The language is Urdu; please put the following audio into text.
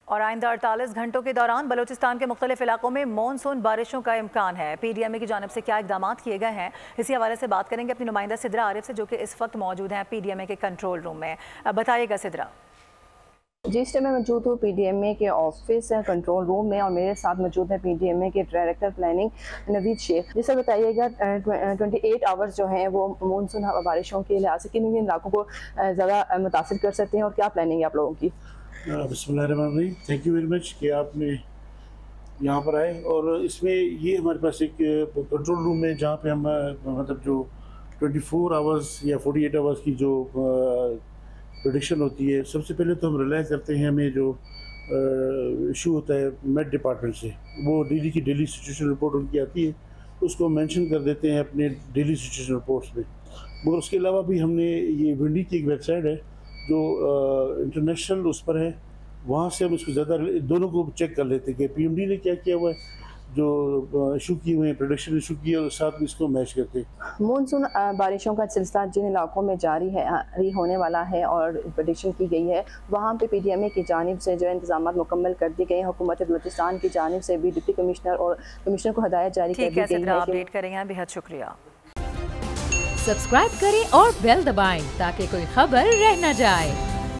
اور آئندہ 48 گھنٹوں کے دوران بلوچستان کے مختلف علاقوں میں مونسون بارشوں کا امکان ہے۔ پی ڈی ایم اے کی جانب سے کیا اقدامات کیے گئے ہیں، اسی حوالے سے بات کریں گے اپنی نمائندہ سدرا عارف سے، جو کہ اس وقت موجود ہیں پی ڈی ایم اے کے کنٹرول روم میں۔ بتائیے گا سدرا۔ جی، اس ٹائم میں موجود ہوں پی ڈی ایم اے کے آفس کنٹرول روم میں، اور میرے ساتھ موجود ہیں پی ڈی ایم اے کے ڈائریکٹر پلاننگ نوید شیخ۔ جس سے بتائیے گا 28 آورز جو ہیں وہ مونسون بارشوں کے لحاظ سے کن علاقوں کو زیادہ متاثر کر سکتے ہیں، اور کیا پلاننگ ہے آپ لوگوں کی؟ بسم اللہ الرحمن الرحیم، تھینک یو ویری مچ کہ آپ نے یہاں پر آئے۔ اور اس میں یہ ہمارے پاس ایک کنٹرول روم ہے جہاں پہ ہم مطلب جو 24 آورز یا 48 آورز کی جو پریڈکشن ہوتی ہے، سب سے پہلے تو ہم ریلائی کرتے ہیں ہمیں جو ایشو ہوتا ہے میٹ ڈپارٹمنٹ سے، وہ ڈیلی کی ڈیلی سچویشن رپورٹ ان کی آتی ہے، اس کو مینشن کر دیتے ہیں اپنے ڈیلی سچویشن رپورٹس میں۔ مگر اس کے علاوہ بھی ہم نے یہ ونڈی کی ایک ویب سائٹ ہے جو انٹرنیشنل اس پر ہے، وہاں سے ہم اس کو زیادہ دونوں کو چیک کر لیتے ہیں کہ پی ایم ڈی نے کیا کیا ہوا ہے، جو ایشو کیے ہوئے ہیں پروڈکشن ایشو کیے، اور ساتھ میں اس کو میچ کرتے ہیں۔ مونسون بارشوں کا سلسلہ جن علاقوں میں جاری ہونے والا ہے اور پریڈکشن کی گئی ہے، وہاں پہ پی ڈی ایم اے کی جانب سے جو انتظامات مکمل کر دی گئے ہیں۔ حکومت بلوچستان کی جانب سے بھی ڈپٹی کمشنر اور کمشنر کو ہدایت جاری کر دی گئی ہے۔ ٹھیک ہے، اپڈیٹ کریں گے، بہت شکریہ۔ سبسکرائب کریں اور بیل دبائیں تاکہ کوئی خبر رہ نہ جائے۔